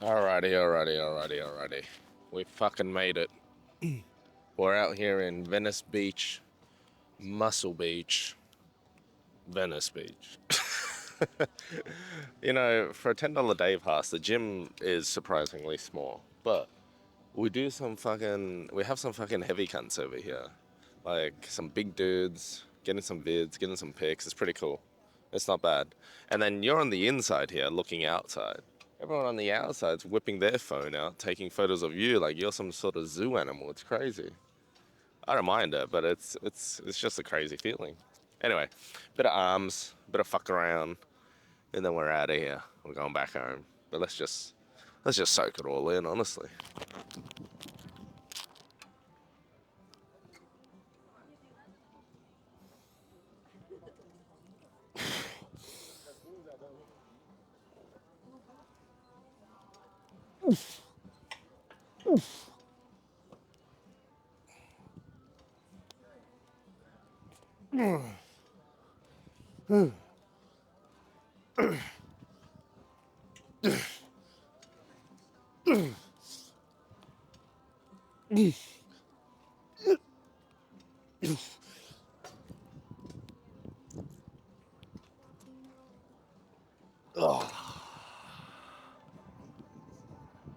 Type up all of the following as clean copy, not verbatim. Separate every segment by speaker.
Speaker 1: Alrighty. We fucking made it. We're out here in Venice Beach, Muscle Beach, Venice Beach. You know, for a $10 day pass, the gym is surprisingly small, but we have some fucking heavy cunts over here. Like some big dudes, getting some vids, getting some pics. It's pretty cool. It's not bad. And then you're on the inside here looking outside. Everyone on the outside's whipping their phone out, taking photos of you like you're some sort of zoo animal. It's crazy. I don't mind it, but it's just a crazy feeling. Anyway, bit of arms, bit of fuck around, and then we're out of here. We're going back home. But let's just soak it all in, honestly.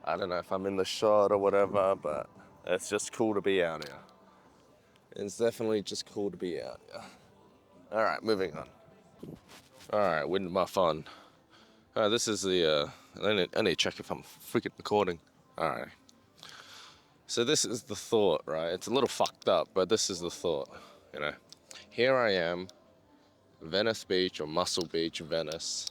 Speaker 1: I don't know if I'm in the shot or whatever, but it's just cool to be out here. It's definitely just cool to be out here. All right, moving on. All right, with my fun. This is the. I need to check if I'm freaking recording. All right. So this is the thought, right? It's a little fucked up, but this is the thought. You know, here I am, Venice Beach or Muscle Beach, Venice,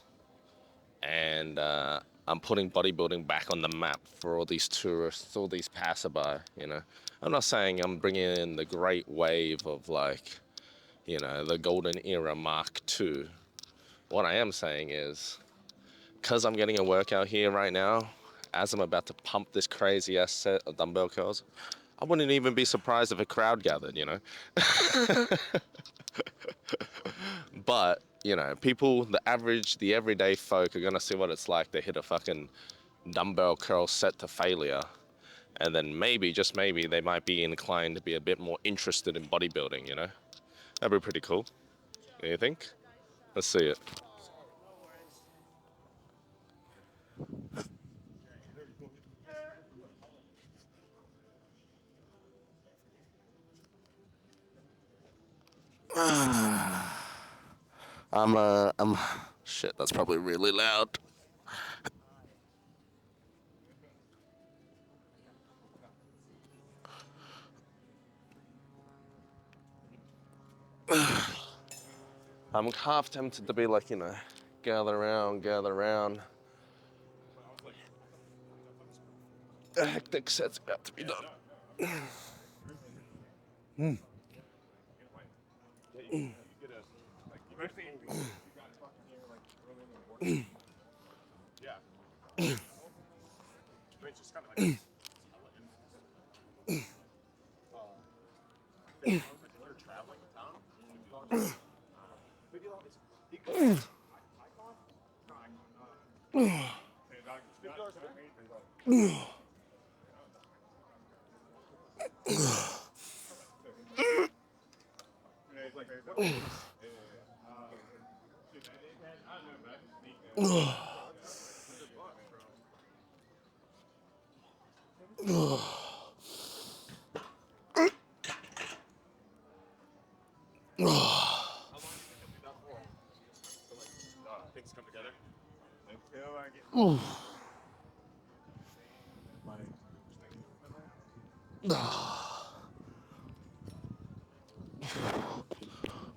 Speaker 1: and I'm putting bodybuilding back on the map for all these tourists, all these passerby. You know, I'm not saying I'm bringing in the great wave of like, you know, the golden era Mark II. What I am saying is, because I'm getting a workout here right now, as I'm about to pump this crazy ass set of dumbbell curls, I wouldn't even be surprised if a crowd gathered, you know? But, you know, people, the everyday folk are gonna see what it's like to hit a fucking dumbbell curl set to failure. And then maybe, just maybe, they might be inclined to be a bit more interested in bodybuilding, you know? That'd be pretty cool. You think? Let's see it. Shit, that's probably really loud. I'm half tempted to be like, you know, gather around. A hectic set's about to be done.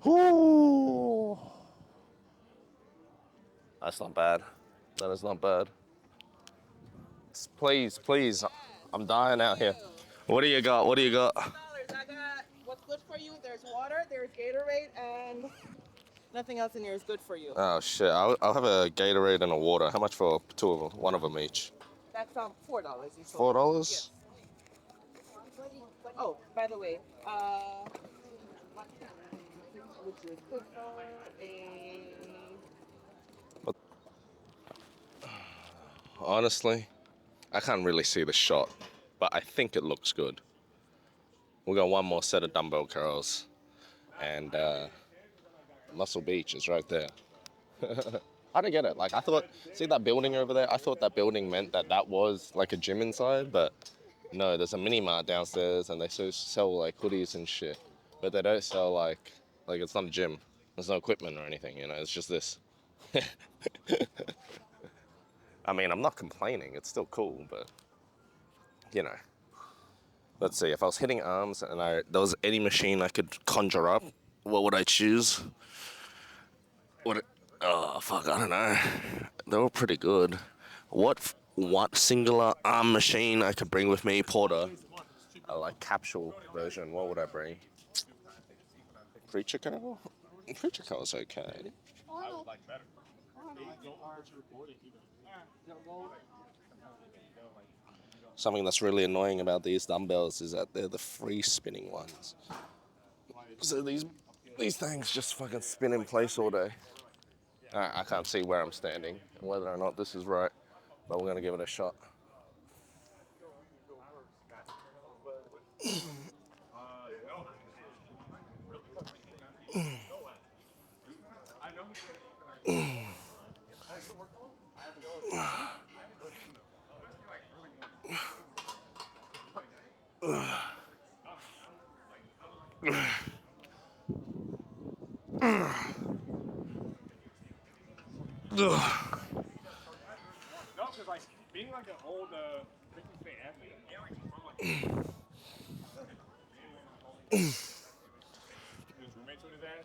Speaker 1: Ooh. That's not bad. That is not bad. Please, I'm dying out here. What do you got? What do you got?
Speaker 2: I got what's good for you. There's water, there's Gatorade, and nothing else in here is good for you.
Speaker 1: Oh shit! I'll have a Gatorade and a water. How much for two of them? One of them each.
Speaker 2: That's $4 each.
Speaker 1: $4?
Speaker 2: Yes. Oh, by the way, which is good for a.
Speaker 1: Honestly, I can't really see the shot, but I think it looks good. We got one more set of dumbbell curls, and Muscle Beach is right there. I don't get it. Like, I thought, see that building over there? I thought that building meant that that was like a gym inside, but no, there's a mini mart downstairs, and they sell like hoodies and shit, but they don't sell like it's not a gym. There's no equipment or anything, you know. It's just this. I mean, I'm not complaining. It's still cool, but you know. Let's see. If I was hitting arms and there was any machine I could conjure up, what would I choose? Oh fuck, I don't know. They were pretty good. What singular arm machine I could bring with me, Porter? A like capsule version. What would I bring? Preacher curl? Preacher curl is okay. Something that's really annoying about these dumbbells is that they're the free spinning ones. So these things just fucking spin in place all day. I can't see where I'm standing and whether or not this is right, but we're gonna give it a shot.
Speaker 3: No, because like being like an old freaking fit athlete, his roommates with his ass.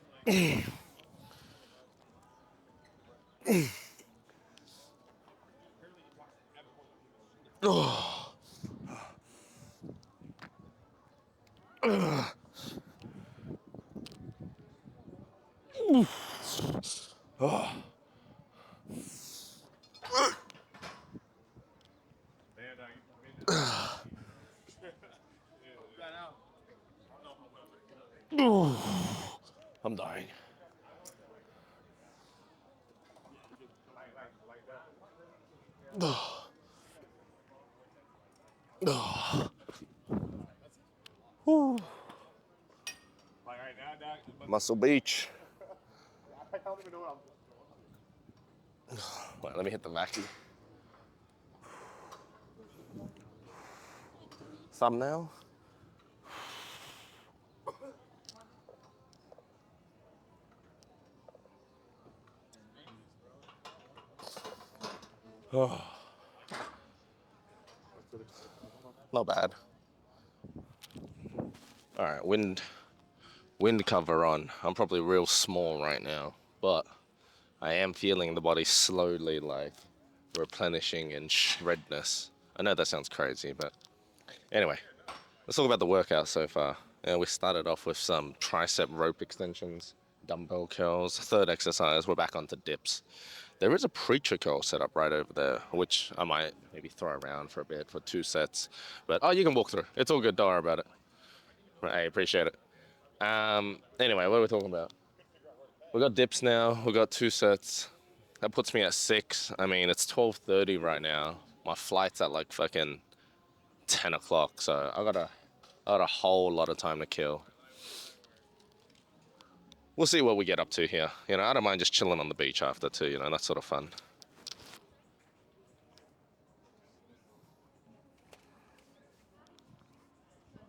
Speaker 1: I'm dying.
Speaker 3: Like right now,
Speaker 1: Muscle Beach.
Speaker 3: I don't even know what I'm.
Speaker 1: Wait, let me hit the vacuum. Thumbnail. Not bad. All right, wind cover on. I'm probably real small right now, but I am feeling the body slowly like replenishing in shredness. I know that sounds crazy, but anyway, let's talk about the workout so far. We started off with some tricep rope extensions, dumbbell curls. Third exercise, we're back onto dips. There is a preacher curl set up right over there, which I might maybe throw around for a bit for 2 sets. But oh, you can walk through. It's all good. Don't worry about it. I appreciate it. Anyway, what are we talking about? We got dips now. We got 2 sets. That puts me at 6. I mean, it's 12:30 right now. My flight's at like fucking 10 o'clock, so I got a whole lot of time to kill. We'll see what we get up to here. You know, I don't mind just chilling on the beach after too. You know, that's sort of fun.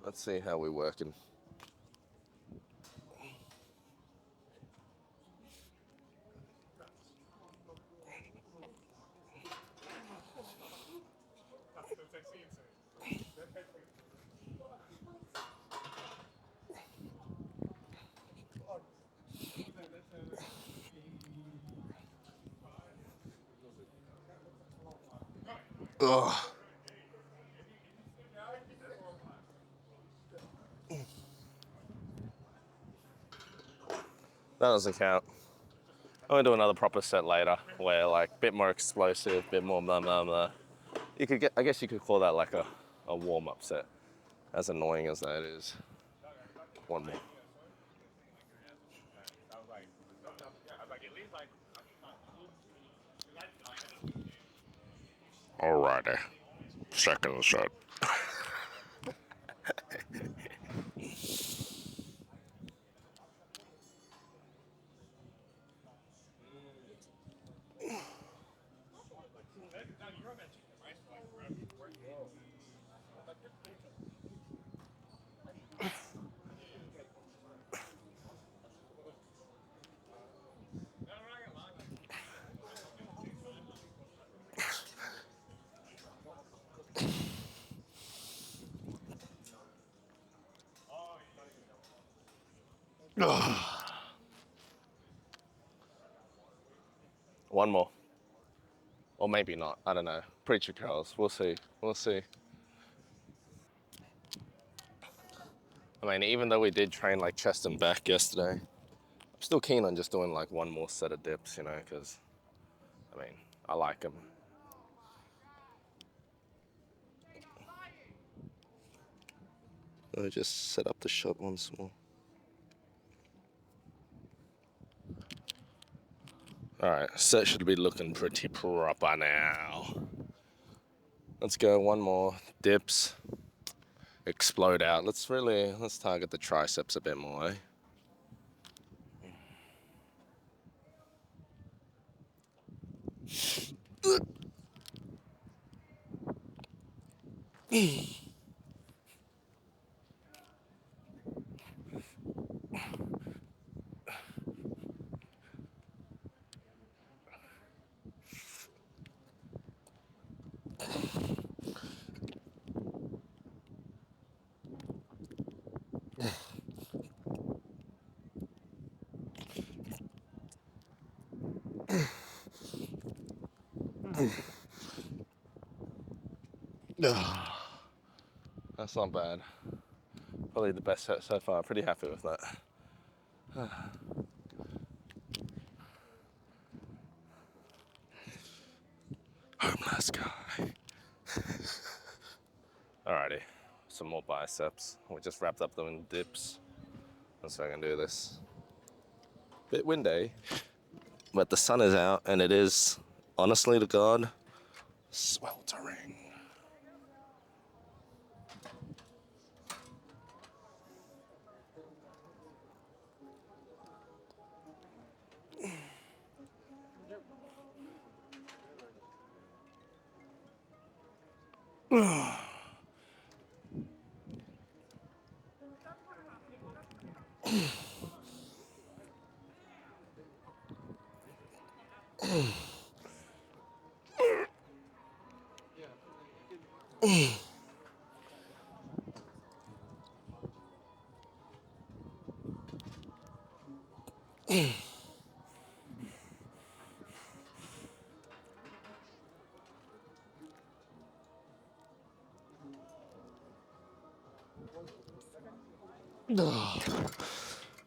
Speaker 1: Let's see how we're working. Ugh. That doesn't count. I'm gonna do another proper set later, where like a bit more explosive, bit more blah blah blah. I guess you could call that like a warm-up set. As annoying as that is. One more. Alrighty. Second shot. One more. Or maybe not. I don't know. Preacher curls. We'll see. We'll see. I mean, even though we did train like chest and back yesterday, I'm still keen on just doing like one more set of dips, you know, because, I mean, I like them. Let me just set up the shot once more. All right, set should be looking pretty proper now. Let's go one more. Dips. Explode out. Let's target the triceps a bit more, eh? That's not bad. Probably the best set so far. Pretty happy with that. Homeless guy. Alrighty, some more biceps. We just wrapped up doing dips. Let's see if I can do this. Bit windy, but the sun is out and it is, honestly to God, sweltering.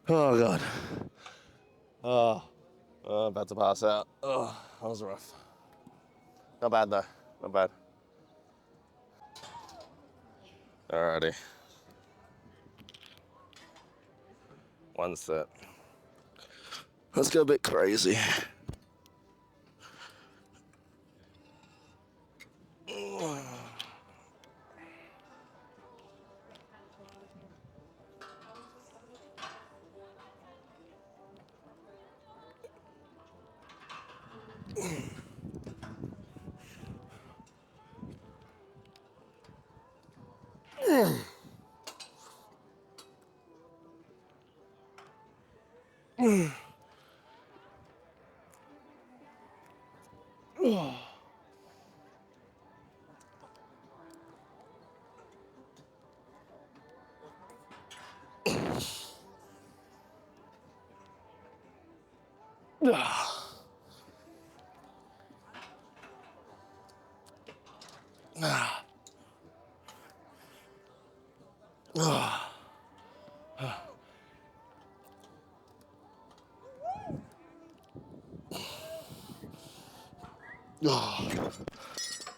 Speaker 1: Oh God. About to pass out. Oh, that was rough. Not bad though, not bad. Alrighty. One set. Let's go a bit crazy.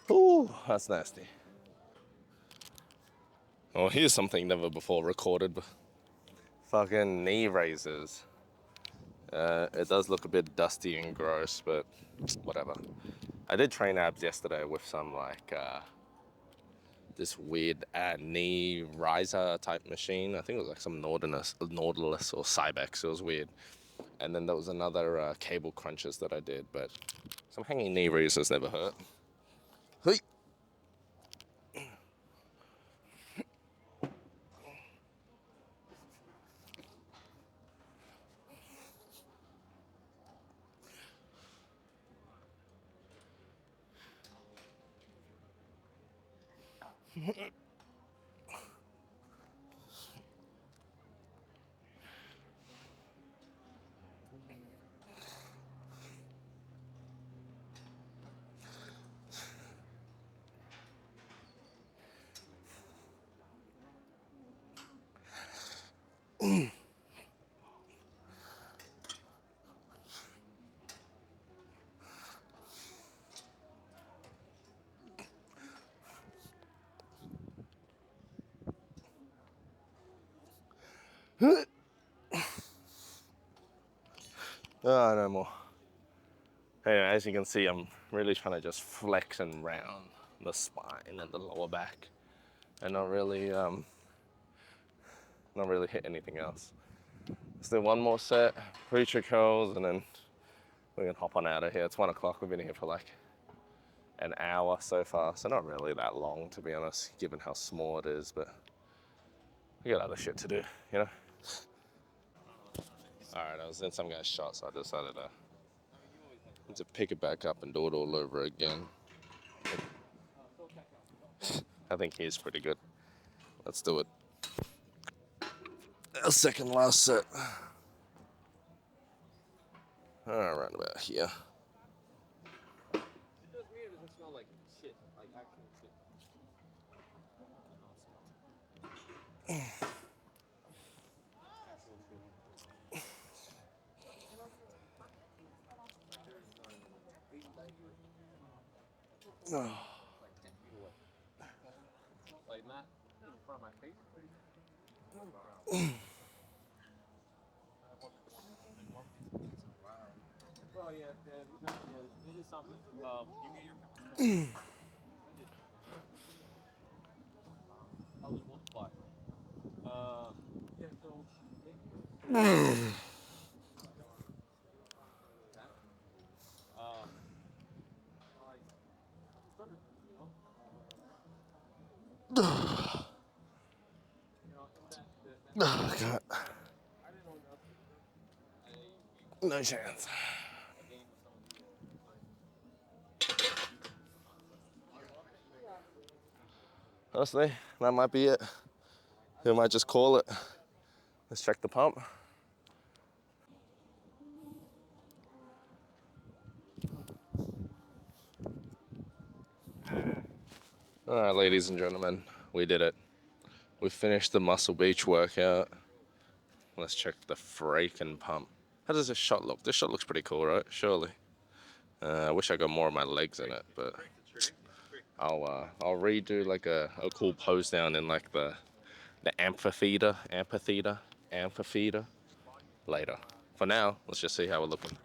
Speaker 1: Ooh, that's nasty. Oh, here's something never before recorded. Fucking knee raises. It does look a bit dusty and gross, but whatever. I did train abs yesterday with some like this weird knee riser type machine. I think it was like some Nautilus or Cybex. It was weird. And then there was another cable crunches that I did, but some hanging knee raisers never hurt. Hey. Oh, no more. Anyway, as you can see, I'm really trying to just flex and round the spine and the lower back, and not really hit anything else. Let's do one more set, preacher curls, and then we can hop on out of here. It's 1 o'clock. We've been here for like an hour so far, so not really that long, to be honest, given how small it is, but we got other shit to do, you know? All right, I was in some guy's shot, so I decided to pick it back up and do it all over again. I think he's pretty good. Let's do it. Our second last set. Around about here.
Speaker 3: It does weird. It doesn't smell like shit, like actual shit. Like not in front of my face. Oh yeah, this is something. You get your. I was one spot. Yeah, so.
Speaker 1: Oh, God. No chance. Honestly, that might be it. We might just call it. Let's check the pump. All right, ladies and gentlemen, we did it. We finished the Muscle Beach workout. Let's check the freaking pump. How does this shot look? This shot looks pretty cool, right? Surely. I wish I got more of my legs in it, but I'll redo like a cool pose down in like the amphitheater later. For now, let's just see how we're looking.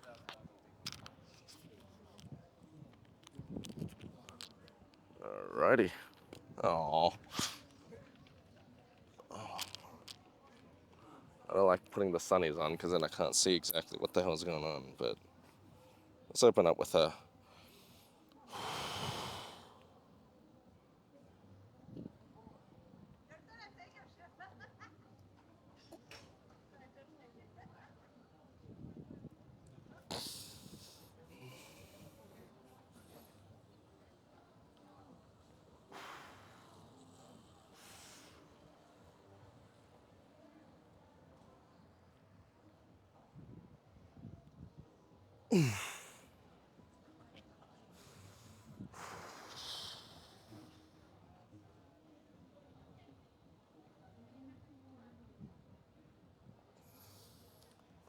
Speaker 1: Alrighty. Oh. I don't like putting the sunnies on because then I can't see exactly what the hell's going on, but let's open up with her.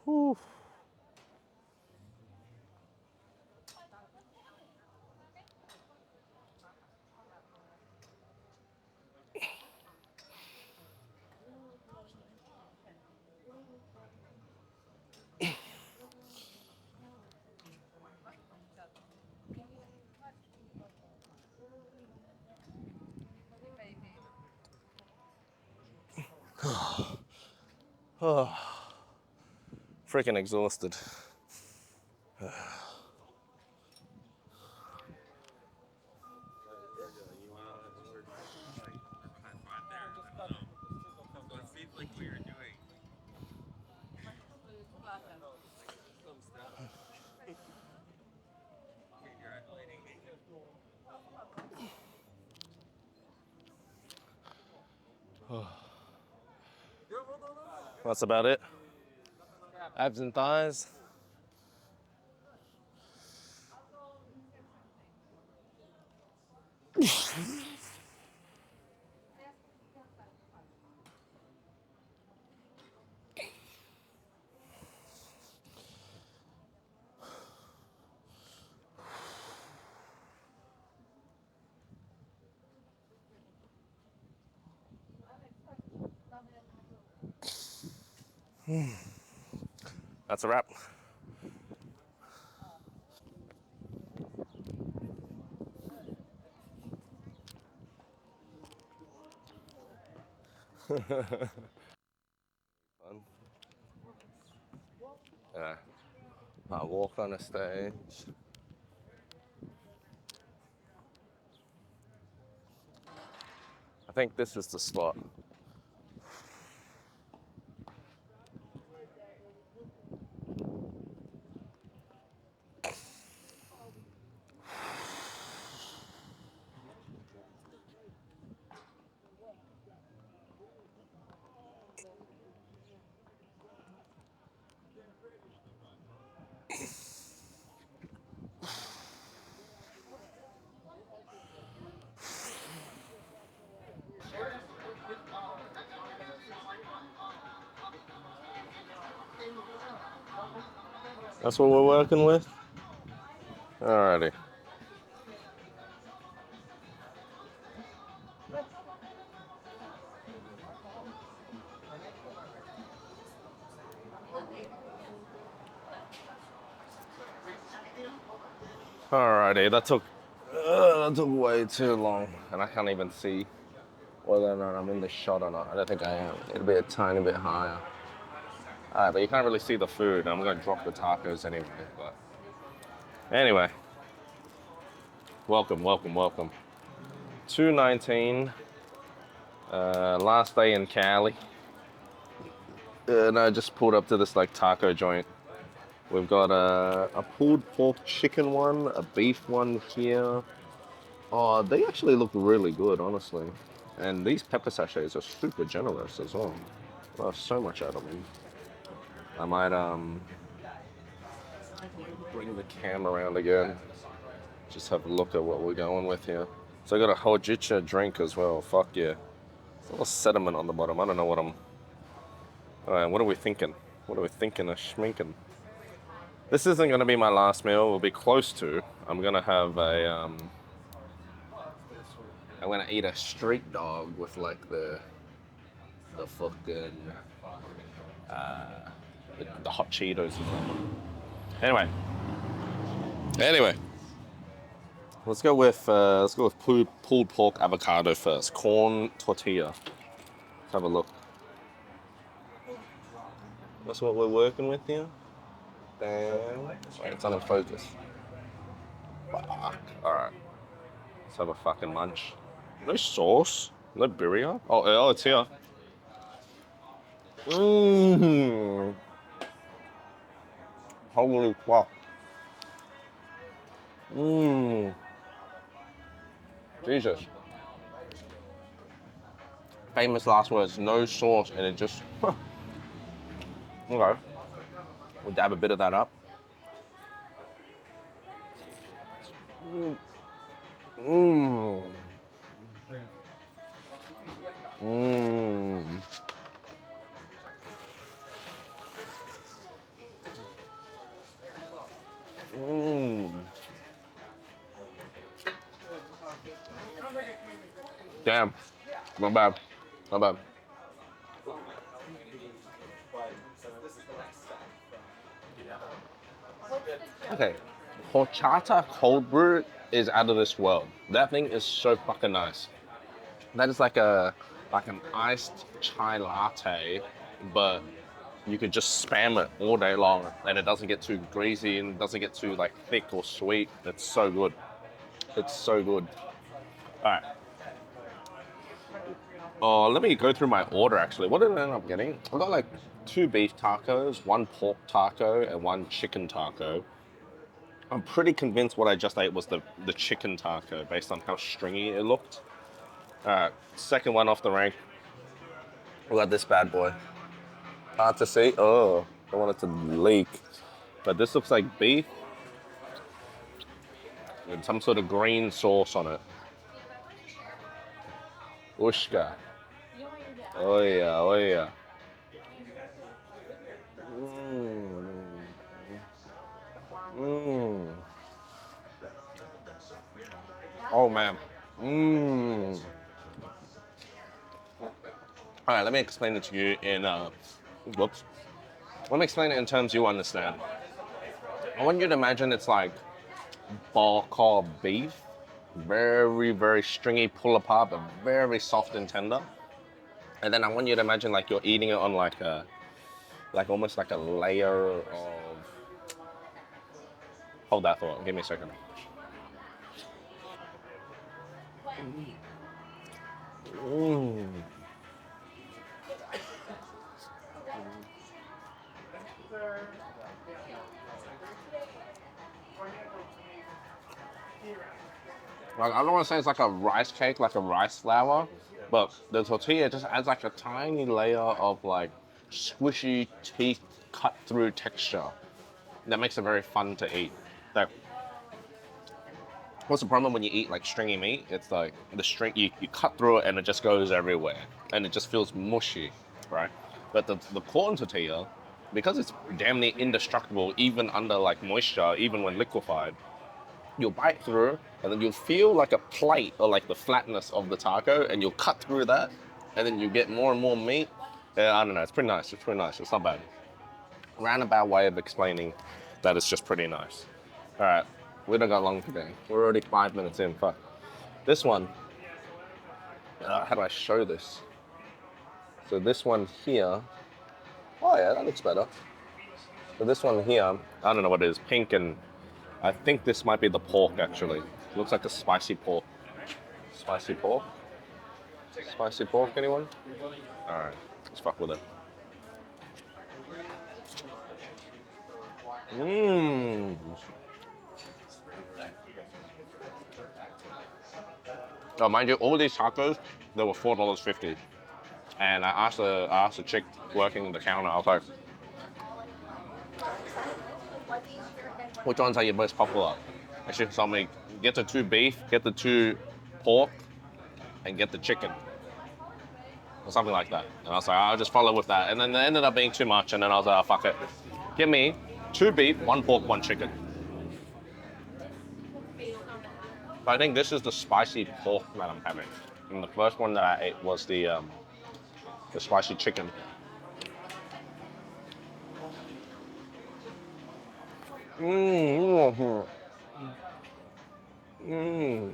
Speaker 1: Whew. Oh, freaking exhausted. That's about it. Abs and thighs. That's a wrap. Yeah. I walk on the stage. I think this is the spot. That's what we're working with? Alrighty. Alrighty, that took way too long, and I can't even see whether or not I'm in the shot or not. I don't think I am. It'll be a tiny bit higher. Alright, but you can't really see the food. I'm gonna drop the tacos anyway, but anyway. Welcome, welcome, welcome. 2:19, last day in Cali. And I just pulled up to this like taco joint. We've got a pulled pork chicken one, a beef one here. Oh, they actually look really good, honestly. And these pepper sachets are super generous as well. Well, so much out of them. I might bring the cam around again. Just have a look at what we're going with here. So I got a hojicha drink as well. Fuck yeah. There's a little sediment on the bottom. I don't know what I'm... Alright, what are we thinking? What are we thinking of schminking? This isn't going to be my last meal. We'll be close to. I'm going to have a... I'm going to eat a street dog with like the fucking... the hot Cheetos or something. Anyway. Let's go with pulled pork avocado first. Corn tortilla. Let's have a look. That's what we're working with here. Damn. Sorry, it's not in focus. Fuck. Alright. Let's have a fucking munch. No sauce. No birria. Oh, it's here. Mmm. Holy fuck. Mmm. Jesus. Famous last words. No sauce, and it just. Okay. We'll dab a bit of that up. Mmm. Mmm. Mmm. Mmm. Damn. Not bad. Not bad. Okay. Horchata cold brew is out of this world. That thing is so fucking nice. That is like an iced chai latte, but you could just spam it all day long, and it doesn't get too greasy and doesn't get too like thick or sweet. It's so good. It's so good. All right. Oh, let me go through my order actually. What did I end up getting? I got like 2 beef tacos, 1 pork taco, and 1 chicken taco. I'm pretty convinced what I just ate was the chicken taco based on how stringy it looked. All right, second one off the rank. We got this bad boy. Hard to see. Oh, I want it to leak. But this looks like beef with some sort of green sauce on it. Ushka. Oh yeah, oh yeah. Mmm. Mmm. Oh man. Mmm. All right, let me explain it to you in whoops. Let me explain it in terms you understand. I want you to imagine it's like ball beef, very, very stringy, pull apart, but very soft and tender. And then I want you to imagine like you're eating it on like almost like a layer of. Hold that thought. Give me a second. Mm. Like I don't want to say it's like a rice cake, like a rice flour, but the tortilla just adds like a tiny layer of like squishy teeth cut through texture that makes it very fun to eat. Like, what's the problem when you eat like stringy meat? It's like the string you cut through it and it just goes everywhere and it just feels mushy, right? But the corn tortilla, because it's damn near indestructible even under like moisture, even when liquefied, you'll bite through and then you'll feel like a plate or like the flatness of the taco and you'll cut through that and then you get more and more meat. Yeah, I don't know, it's pretty nice, it's pretty nice, it's not bad. Roundabout way of explaining that it's just pretty nice. All right, we don't got long today. We're already 5 minutes in, fuck. This one, how do I show this? So this one here, oh yeah, that looks better. So this one here, I don't know what it is, pink, and I think this might be the pork actually. It looks like a spicy pork. Spicy pork? Spicy pork, anyone? All right, let's fuck with it. Mmm. Oh, mind you, all these tacos, they were $4.50. And I asked the chick working the counter, I was like, which ones are your most popular? And she told me, get the 2 beef, get the 2 pork, and get the chicken. Or something like that. And I was like, I'll just follow with that. And then it ended up being too much, and then I was like, oh, fuck it. Give me 2 beef, 1 pork, 1 chicken. But I think this is the spicy pork that I'm having. And the first one that I ate was the spicy chicken. Mmm. Mmm.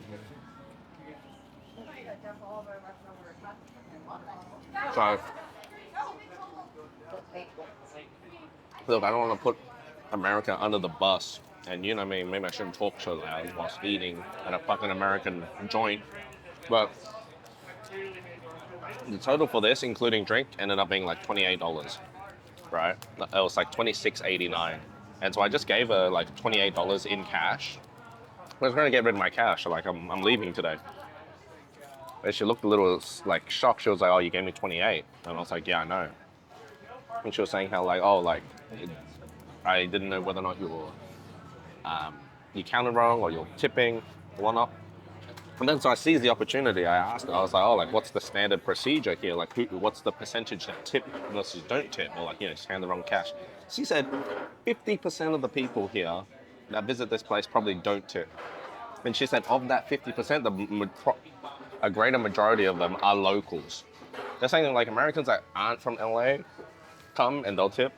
Speaker 1: So, look, I don't want to put America under the bus. And you know what I mean, maybe I shouldn't talk so loud whilst eating at a fucking American joint. But the total for this, including drink, ended up being like $28, right? It was like $26.89. And so I just gave her like $28 in cash. I was going to get rid of my cash, so like I'm leaving today. And she looked a little like shocked. She was like, oh, you gave me 28. And I was like, yeah, I know. And she was saying how like, oh, like, I didn't know whether or not you counted wrong or you're tipping or whatnot. And then so I seized the opportunity. I asked her, I was like, oh, like, what's the standard procedure here? Like, what's the percentage that tip versus don't tip? Or like, just hand the wrong cash. She said 50% of the people here that visit this place probably don't tip. And she said of that 50%, a greater majority of them are locals. They're saying like Americans that aren't from LA come and they'll tip.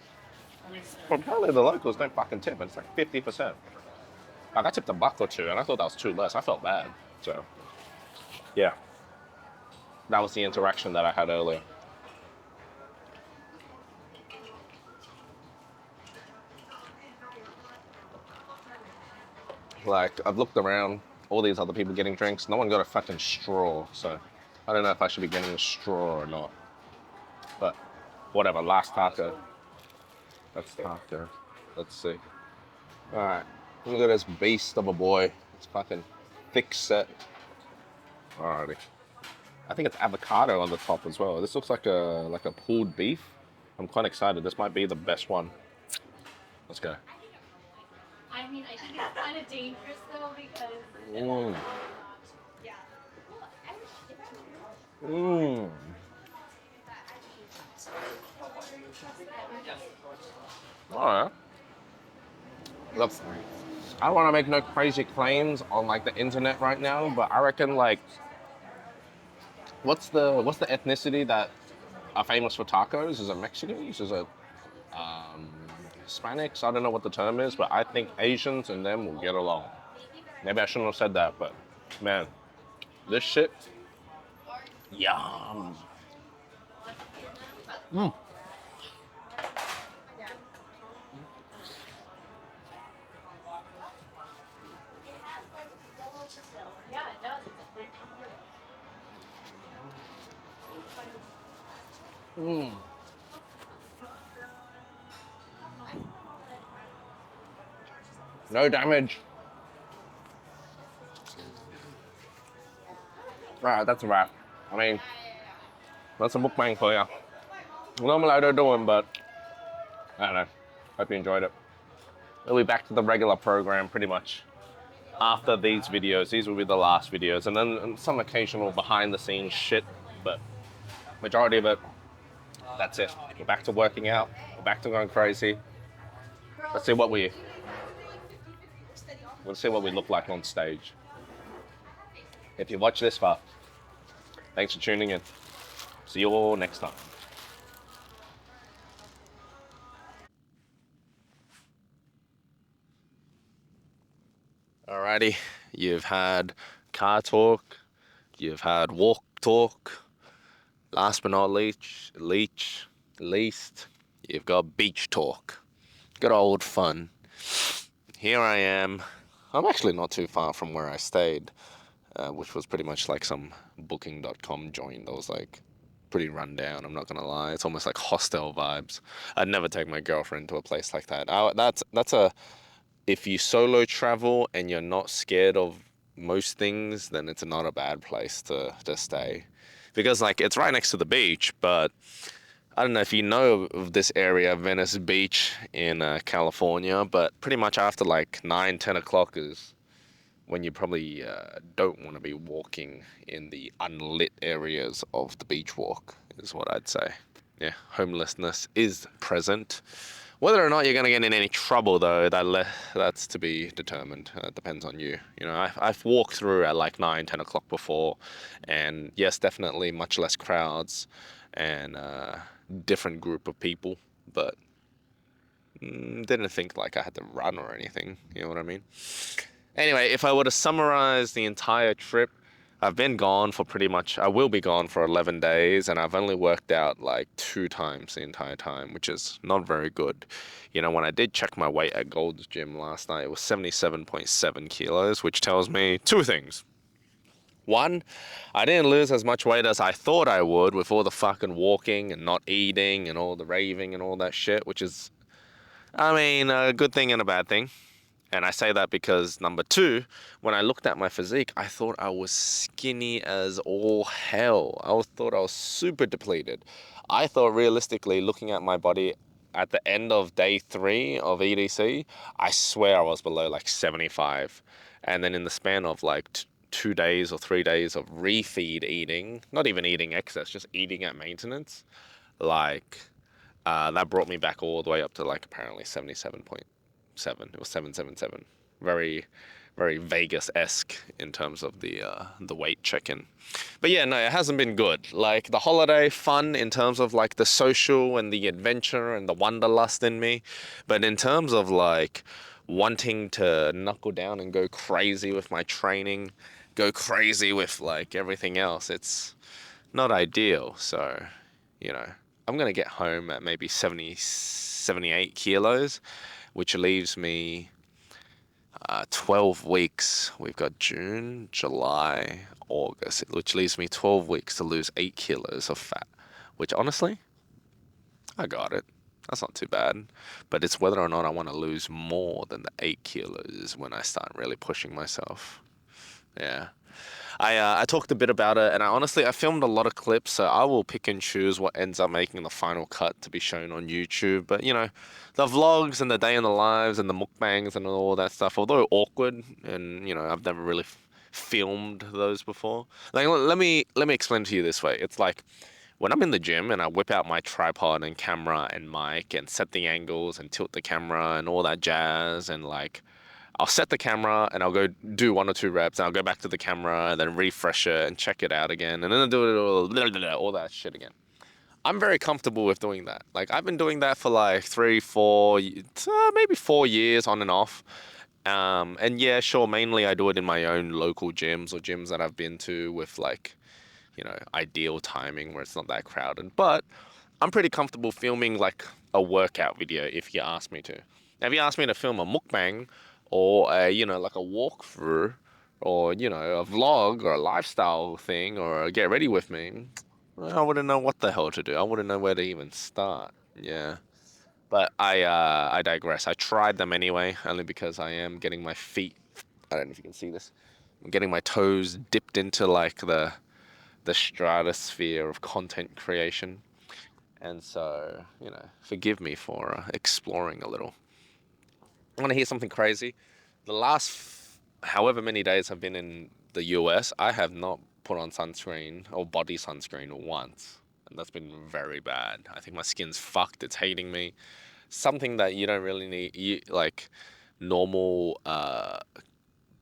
Speaker 1: But apparently the locals don't fucking tip, and it's like 50%. Like I tipped $1 or $2, and I thought that was too less. I felt bad. So, yeah. That was the interaction that I had earlier. Like, I've looked around, all these other people getting drinks, no one got a fucking straw, so I don't know if I should be getting a straw or not. But whatever, last taco. That's taco. Let's see. Alright, look at this beast of a boy. It's fucking thick set. Alrighty. I think it's avocado on the top as well. This looks like a pulled beef. I'm quite excited. This might be the best one. Let's go.
Speaker 4: I mean, I think it's kind of dangerous though because.
Speaker 1: Mmm. Mmm. Alright. Look, I don't want to make no crazy claims on like the internet right now, but I reckon like, what's the ethnicity that are famous for tacos? Is it Mexicans? Is it Hispanics? I don't know what the term is, but I think Asians and them will get along. Maybe I shouldn't have said that, but man, this shit, yum. Mm.
Speaker 4: Yeah, it does.
Speaker 1: Mm. No damage. Alright, that's a wrap. I mean, that's a mukbang for you. Normally I don't do them, but I don't know. Hope you enjoyed it. We'll be back to the regular program pretty much after these videos. These will be the last videos, and then some occasional behind the scenes shit, but majority of it, that's it. We're back to working out. We're back to going crazy. Let's see what we look like on stage. If you watch this far, thanks for tuning in. See you all next time. Alrighty, you've had car talk, you've had walk talk. Last but not least, you've got beach talk. Good old fun. Here I am. I'm actually not too far from where I stayed, which was pretty much like some booking.com joint that was like pretty run down, I'm not gonna lie. It's almost like hostel vibes. I'd never take my girlfriend to a place like that. That's a, if you solo travel and you're not scared of most things, then it's not a bad place to stay. Because like it's right next to the beach, but I don't know if you know of this area, Venice Beach in California, but pretty much after like 9, 10 o'clock is when you probably don't want to be walking in the unlit areas of the beach walk, is what I'd say. Yeah, homelessness is present. Whether or not you're going to get in any trouble, though, that's to be determined. It depends on you. You know, I've walked through at like 9, 10 o'clock before, and yes, definitely much less crowds and different group of people, but didn't think like I had to run or anything. You know what I mean? Anyway, if I were to summarize the entire trip, I've been gone for pretty much, I will be gone for 11 days, and I've only worked out like 2 times the entire time, which is not very good. You know, when I did check my weight at Gold's Gym last night, it was 77.7 kilos, which tells me 2 things. 1, I didn't lose as much weight as I thought I would with all the fucking walking and not eating and all the raving and all that shit, which is, I mean, a good thing and a bad thing. And I say that because number 2, when I looked at my physique, I thought I was skinny as all hell. Thought I was super depleted. I thought realistically, looking at my body at the end of day 3 of EDC, I swear I was below like 75. And then in the span of like 2 days or 3 days of refeed eating, not even eating excess, just eating at maintenance, like that brought me back all the way up to like apparently 77.7. It was 777. Very, very Vegas-esque in terms of the weight check-in. But yeah, no, it hasn't been good. Like the holiday fun in terms of like the social and the adventure and the wanderlust in me. But in terms of like wanting to knuckle down and go crazy with my training, go crazy with like everything else, it's not ideal. So, you know, I'm going to get home at maybe 70, 78 kilos, which leaves me, 12 weeks. We've got June, July, August, which leaves me 12 weeks to lose 8 kilos of fat, which honestly, I got it. That's not too bad. But it's whether or not I want to lose more than the 8 kilos when I start really pushing myself. Yeah. I talked a bit about it, and I filmed a lot of clips, so I will pick and choose what ends up making the final cut to be shown on YouTube. But you know, the vlogs and the day in the lives and the mukbangs and all that stuff, although awkward, and you know, I've never really filmed those before. Like, let me explain to you this way. It's like when I'm in the gym and I whip out my tripod and camera and mic and set the angles and tilt the camera and all that jazz, and like I'll set the camera and I'll go do 1 or 2 reps and I'll go back to the camera and then refresh it and check it out again and then I'll do it all that shit again. I'm very comfortable with doing that. Like I've been doing that for like 3, 4, maybe 4 years on and off. And yeah, sure, mainly I do it in my own local gyms or gyms that I've been to with like, you know, ideal timing where it's not that crowded. But I'm pretty comfortable filming like a workout video if you ask me to. Now, if you ask me to film a mukbang or a, you know, like a walkthrough or, you know, a vlog or a lifestyle thing or a get ready with me, well, I wouldn't know what the hell to do. I wouldn't know where to even start. Yeah. But I digress. I tried them anyway, only because I am getting my feet, I don't know if you can see this, I'm getting my toes dipped into like the stratosphere of content creation. And so, you know, forgive me for exploring a little. I want to hear something crazy. The last however many days I've been in the US, I have not put on sunscreen or body sunscreen once. And that's been very bad. I think my skin's fucked. It's hating me. Something that you don't really need, like normal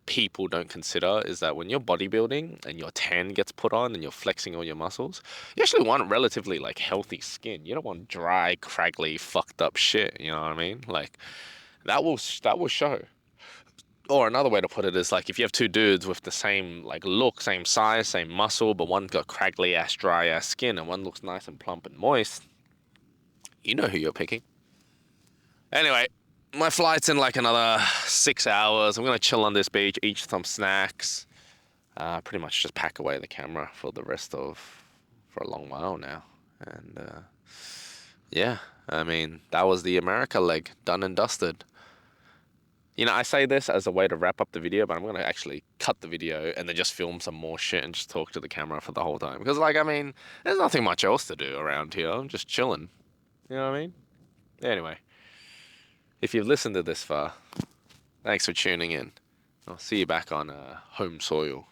Speaker 1: people don't consider is that when you're bodybuilding and your tan gets put on and you're flexing all your muscles, you actually want relatively like healthy skin. You don't want dry, craggly, fucked up shit. You know what I mean? Like that will show. Or another way to put it is like if you have 2 dudes with the same like look, same size, same muscle, but one got craggly ass, dry ass skin, and one looks nice and plump and moist, you know who you're picking. Anyway, my flight's in like another 6 hours. I'm gonna chill on this beach, eat some snacks, pretty much just pack away the camera for a long while now. And yeah, I mean, that was the America leg, done and dusted. You know, I say this as a way to wrap up the video, but I'm going to actually cut the video and then just film some more shit and just talk to the camera for the whole time. Because, like, I mean, there's nothing much else to do around here. I'm just chilling. You know what I mean? Anyway, if you've listened to this far, thanks for tuning in. I'll see you back on home soil.